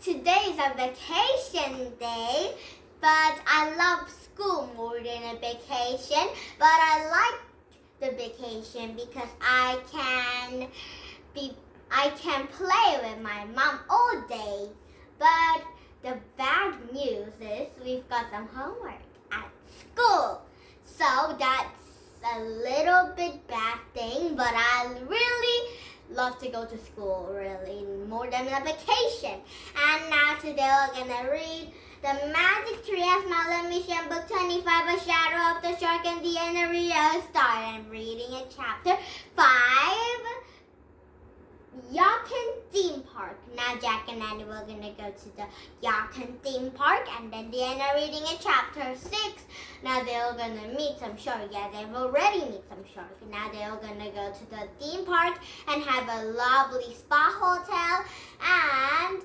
Today is a vacation day, but I love school more than a vacation. But I like the vacation because I can play with my mom all day. But the bad news is we've got some homework at school. So that's a little bit bad thing, but I really love to go to school, really, more than a vacation. And now today we're gonna read The Magic Tree of Merlin Mission, Book 25, A Shadow of the Shark and the Enemy Star. I'm reading at chapter 5, Yacht Theme Park. Now Jack and Annie were gonna go to the Yacht Theme Park, and then they are reading at chapter 6. Now they're gonna meet some shark. Yeah, they've already met some shark. Now they're gonna go to the theme park and have a lovely spa hotel, and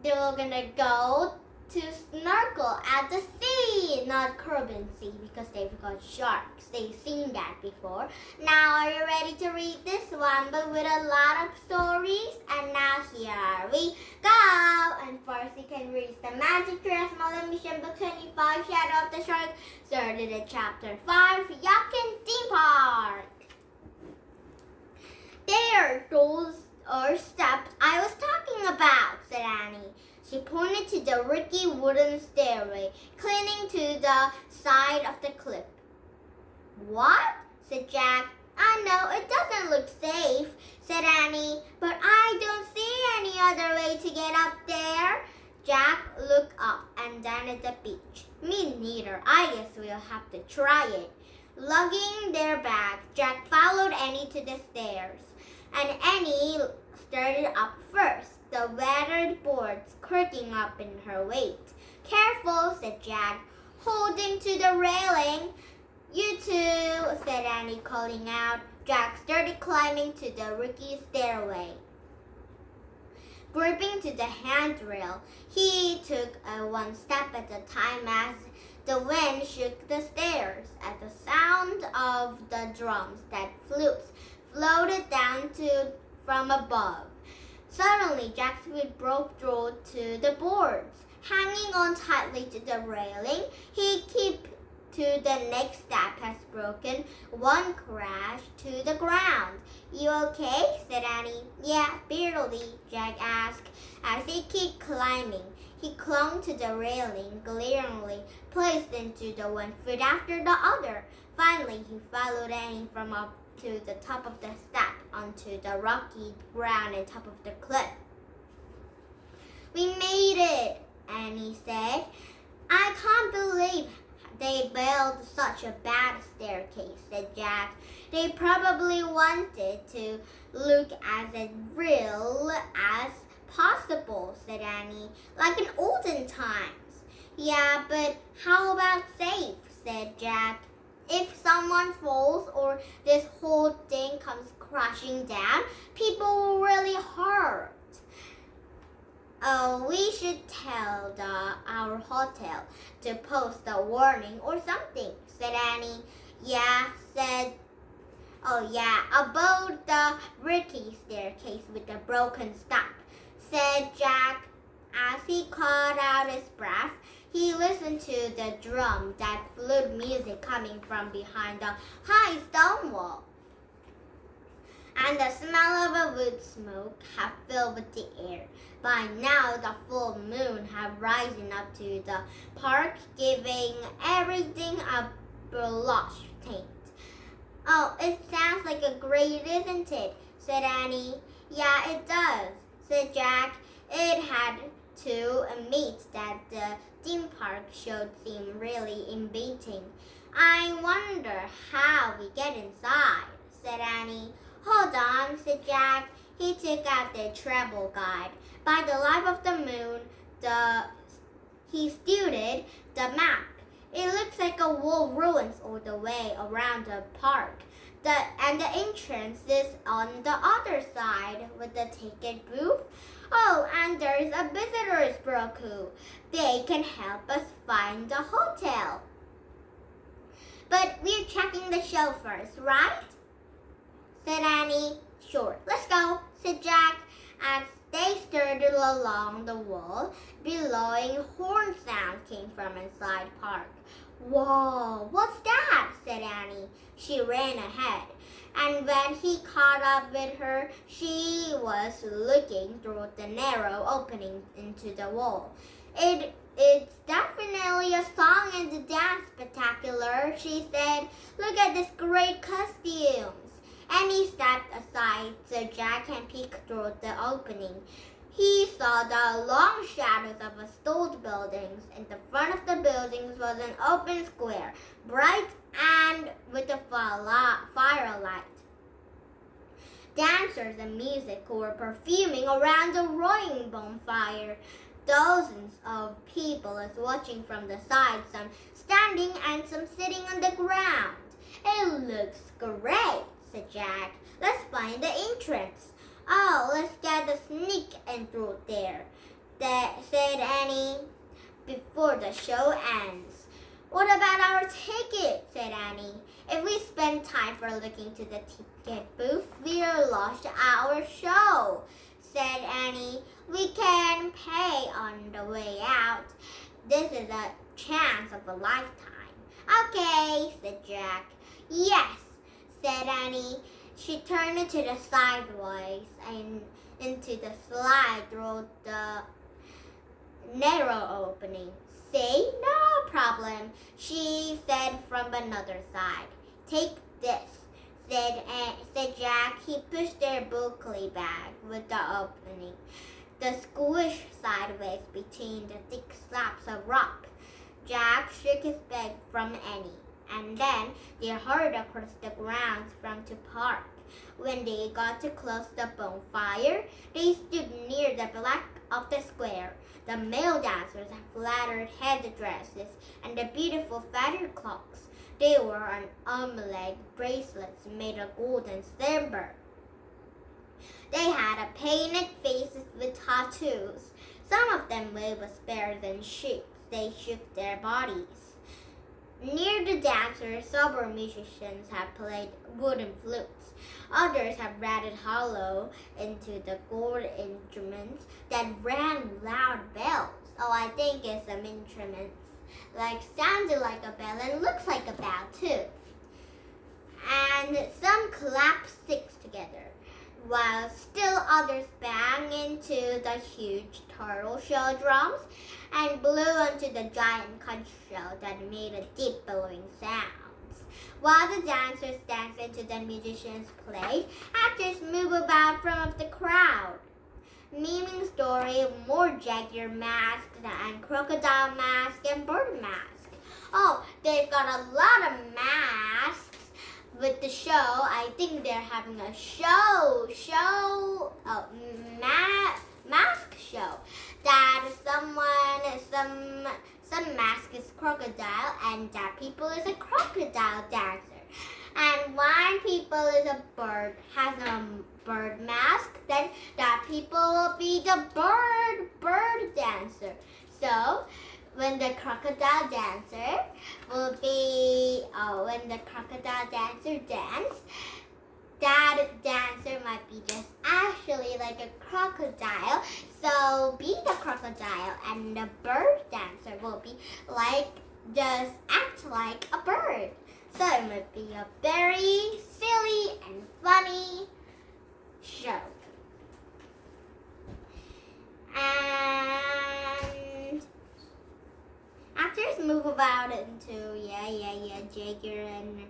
they're gonna go to snorkel at the sea, not Caribbean Sea, because they've got sharks. They've seen that before. Now, are you ready to read this one, but with a lot of stories? And now here we go. And first, you can read The Magic Tree of Merlin Mission, Book 25, Shadow of the Shark, started at chapter 5, Yacht Theme Park. There, those are steps I was talking about, said Annie. She pointed to the rickety wooden stairway, clinging to the side of the cliff. What? Said Jack. I know, it doesn't look safe, said Annie, but I don't see any other way to get up there. Jack looked up and down at the beach. Me neither. I guess we'll have to try it. Lugging their bags, Jack followed Annie to the stairs, and Annie started up first, the weathered boards creaking up in her weight. Careful, said Jack, holding to the railing. You too, said Annie, calling out. Jack started climbing to the rickety stairway. Gripping to the handrail, he took one step at a time as the wind shook the stairs. At the sound of the drums that floated down from above. Suddenly, Jack's feet broke through to the boards. Hanging on tightly to the railing, he kept to the next step has broken. One crashed to the ground. You okay? Said Annie. Yeah, barely, Jack asked as he kept climbing. He clung to the railing, glaringly placed into the one foot after the other. Finally, he followed Annie from up to the top of the step onto the rocky ground on top of the cliff. We made it, Annie said. I can't believe they built such a bad staircase, said Jack. They probably wanted to look as real as possible, said Annie, like in olden times. Yeah, but how about safe, said Jack. If someone falls or this whole thing comes crashing down, people will really hurt. Oh, we should tell our hotel to post a warning or something, said Annie. About the rickety staircase with the broken step, said Jack. As he caught out his breath, he listened to the drum, that flute music coming from behind the high stone wall. And the smell of a wood smoke had filled with the air. By now, the full moon had risen up to the park, giving everything a blush tint. Oh, it sounds like a great, isn't it? Said Annie. Yeah, it does, said Jack. It had to admit that the theme park should seem really inviting. I wonder how we get inside, said Annie. Hold on, said Jack. He took out the travel guide. By the light of the moon, he studied the map. It looks like a wall ruins all the way around the park. And the entrance is on the other side with the ticket booth. Oh, and there's a visitor's bureau. They can help us find the hotel. But we're checking the show first, right? Said Annie. Sure, let's go, said Jack, as they started wandered along the wall. Bellowing horn sounds came from inside park. Whoa, what's that? Said Annie. She ran ahead, and when he caught up with her, she was looking through the narrow opening into the wall. It's definitely a song and dance spectacular, she said. Look at these great costumes. Annie stepped aside so Jack can peek through the opening. He saw the long shadows of stone buildings. In the front of the buildings was an open square, bright and with a firelight. Dancers and music were perfuming around the roaring bonfire. Dozens of people was watching from the side, some standing and some sitting on the ground. It looks great, said Jack. Let's find the entrance. Oh, let's get a sneak in through there, said Annie, before the show ends. What about our ticket? Said Annie. If we spend time for looking to the ticket booth, we'll lost our show, said Annie. We can pay on the way out. This is a chance of a lifetime. Okay, said Jack. Yes, said Annie. She turned to the sideways and into the slide through the narrow opening. See, no problem, she said from another side. Take this, said Jack. He pushed their bulky bag with the opening. The squish sideways between the thick slabs of rock. Jack shook his bag from Annie, and then they hurried across the grounds from the park. When they got to close the bonfire, they stood near the back of the square. The male dancers had flattered headdresses and the beautiful feather cloaks. They wore on arm-leg bracelets made of gold and silver. They had painted faces with tattoos. Some of them waved as bears and sheep. They shook their bodies. Near the dancers, sober musicians had played wooden flutes. Others had rattled hollow into the gold instruments that rang loud bells. Oh, I think it's some instruments. Like sounded like a bell and looks like a bell too. And some clapped sticks together, while still others banged into the huge turtle shell drums and blew onto the giant conch shell that made a deep bellowing sounds. While the dancers danced into the musicians played, actors moved about from the crowd, miming story of more jaguar masks and crocodile masks and bird masks. Oh, they've got a lot of masks with the show. I think they're having a mask show. That some mask is crocodile and that people is a crocodile dancer. And one people is a bird, has a bird mask, then that people will be the bird dancer. So when the crocodile dancer dance, that dancer might be just actually like a crocodile. So be the crocodile, and the bird dancer will be like just act like a bird. So it might be a very silly and funny show. And actors move about into Jaeger and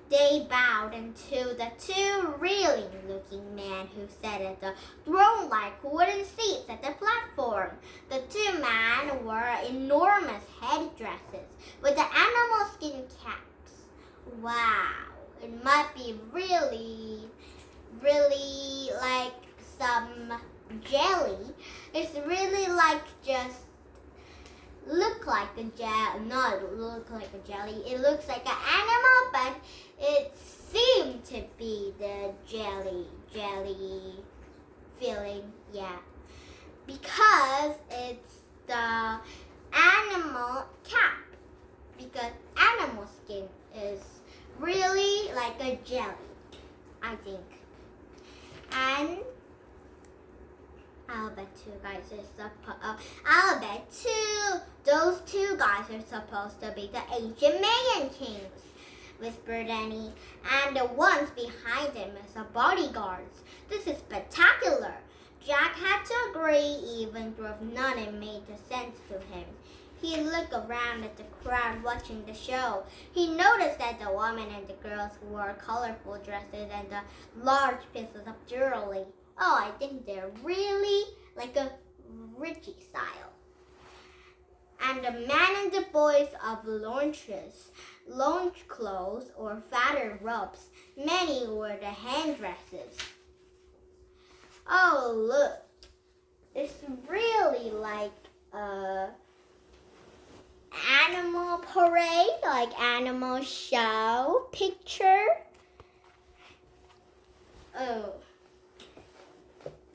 they bowed into the two reeling looking men who sat at the throne-like wooden seats at the platform. The two men wore enormous headdresses with the animal skin caps. Wow, it might be really like some jelly. It's really like just look like a jelly, not look like a jelly. It looks like an animal, but it seemed to be the jelly feeling, yeah. Because it's the animal cap. Because animal skin is really like a jelly, I think. And Those two guys are supposed to be the ancient Mayan kings, whispered Annie, and the ones behind them as the bodyguards. This is spectacular. Jack had to agree, even though none of it made sense to him. He looked around at the crowd watching the show. He noticed that the women and the girls wore colorful dresses and the large pieces of jewelry. Oh, I think they're really like a Richie style. And the men and the boys of lounge clothes or feather robes. Many wore the headdresses. Oh, look. It's really like animal parade, like animal show picture. Oh.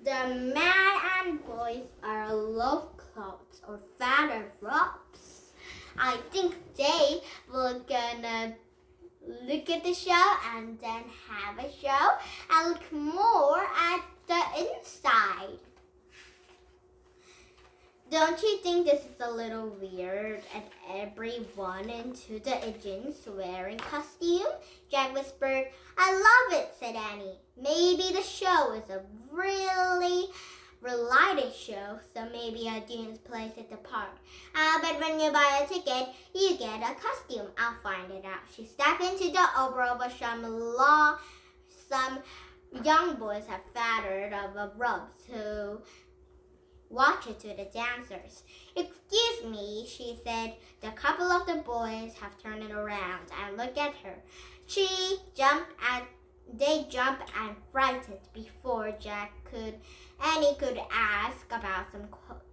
The men and boys are love clothes or feather robes. I think they will gonna look at the show and then have a show and look more at the inside. Don't you think this is a little weird and everyone into the engines wearing costume? Jack whispered. I love it, said Annie. Maybe the show is a really related show, so maybe a Dean's place at the park. But when you buy a ticket, you get a costume. I'll find it out. She stepped into the oval of some young boys have feathered of robes who watch it to the dancers. Excuse me, she said. The couple of the boys have turned it around and looked at her. They jumped and frightened before Annie could ask about some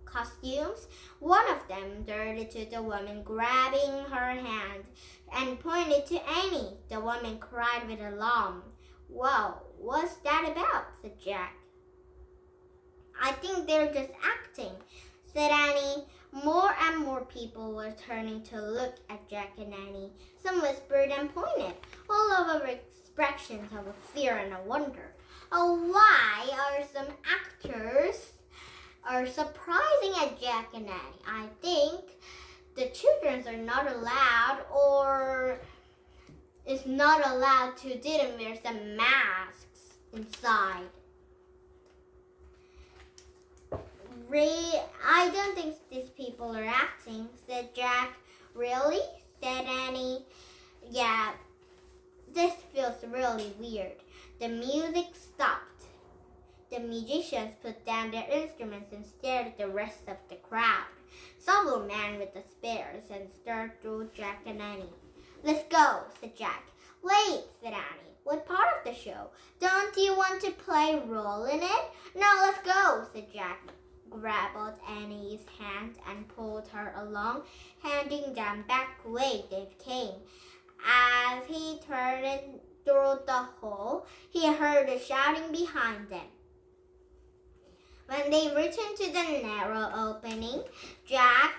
costumes. One of them darted to the woman, grabbing her hand and pointed to Annie. The woman cried with alarm. Whoa, what's that about? Said Jack. I think they're just acting, said Annie. More and more people were turning to look at Jack and Annie. Some whispered and pointed, all over expressions of fear and wonder. Oh, why are some actors surprising at Jack and Annie? I think the children are not allowed or is not allowed to didn't wear some masks inside. I don't think these people are acting, said Jack. Really? Said Annie. Yeah, this feels really weird. The music stopped. The musicians put down their instruments and stared at the rest of the crowd. Several men with the spears and stared through Jack and Annie. Let's go, said Jack. Wait, said Annie. What part of the show? Don't you want to play a role in it? No, let's go, said Jack. Grabbed Annie's hand and pulled her along, handing them back the way they came. As he turned through the hall, he heard the shouting behind them. When they returned to the narrow opening, Jack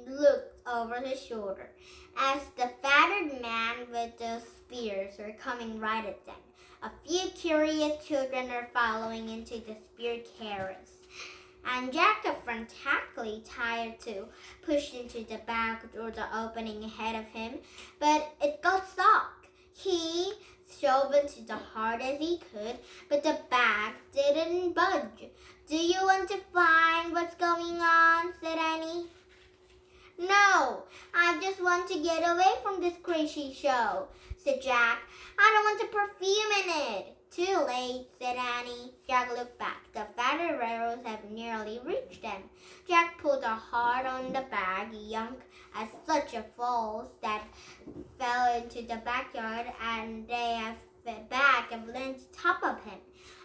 looked over his shoulder as the feathered man with the spears were coming right at them. A few curious children are following into the spear carriage. And Jack, frantically tired to push into the bag through the opening ahead of him, but it got stuck. He shoved it as hard as he could, but the bag didn't budge. Do you want to find what's going on? Said Annie. No, I just want to get away from this crazy show, said Jack. I don't want the perfume in it. Too late, said Annie. Jack looked back. The feather rails had nearly reached them. Jack pulled hard on the bag, young as such a falls that fell into the backyard, and the bag landed on top of him.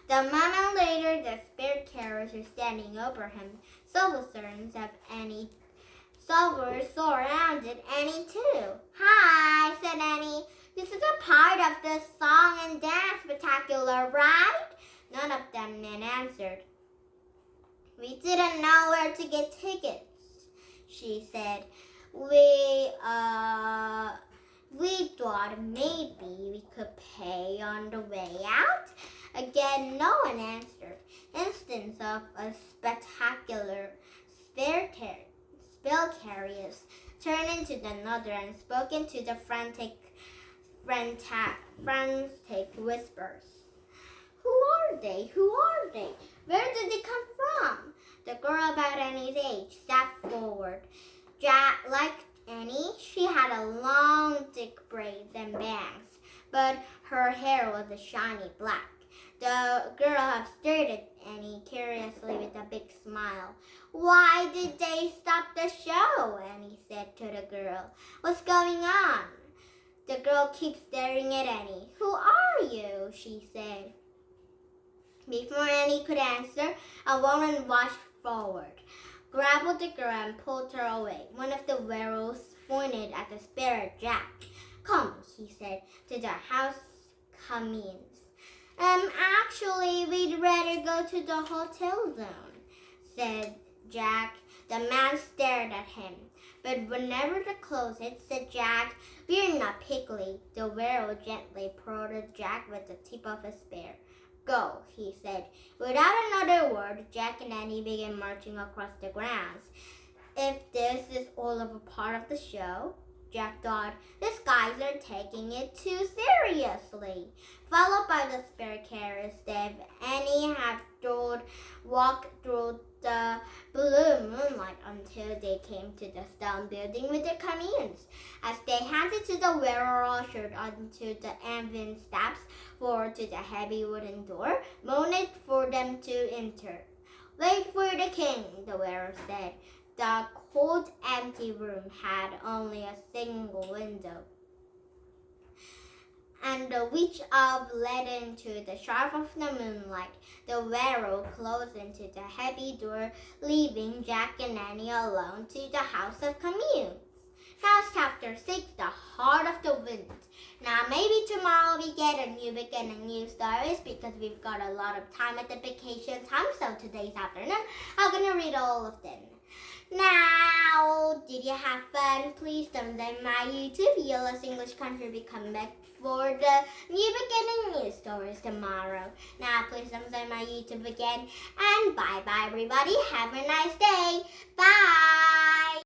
The moment later, the spirit carriers were standing over him. Silver surrounded Annie too. Hi, said Annie. This is a part of the song and dance spectacular, right? None of them men answered. We didn't know where to get tickets, she said. We thought maybe we could pay on the way out. Again, no one answered. Instead, instance of a spectacular spell carriers turned into another and spoke into the frantic whispers. Who are they? Who are they? Where did they come from? The girl about Annie's age stepped forward. Like Annie, she had a long, thick braids and bangs, but her hair was a shiny black. The girl stared at Annie curiously with a big smile. Why did they stop the show? Annie said to the girl. What's going on? The girl kept staring at Annie. Who are you? She said. Before Annie could answer, a woman rushed forward, grabbed the girl and pulled her away. One of the werewolves pointed at the spirit Jack. Come, he said to the house comings. Actually, we'd rather go to the hotel zone, said Jack. The man stared at him. But whenever the closet, said Jack, we're not pickly. The werewolf gently prodded Jack with the tip of a spear. Go, he said. Without another word, Jack and Annie began marching across the grounds. If this is all of a part of the show, Jack thought, these guys are taking it too seriously. Followed by the spirit carriers, Dave, Annie had walked through the blue moonlight until they came to the stone building with the communes. As they handed to the wearer ushered onto the anvil steps forward to the heavy wooden door, moaned for them to enter. Wait for the king, the wearer said. The cold, empty room had only a single window, and the which of led into the shaft of the moonlight. The wearer closed into the heavy door, leaving Jack and Annie alone to the House of Communes. Now it's chapter 6, The Heart of the Wind. Now maybe tomorrow we get a new book and a new stories because we've got a lot of time at the vacation time, so today's afternoon I'm going to read all of them. Now, did you have fun? Please don't leave my YouTube. Yellow's English Country will come back for the new beginning news stories tomorrow. Now, please don't leave my YouTube again. And bye-bye, everybody. Have a nice day. Bye.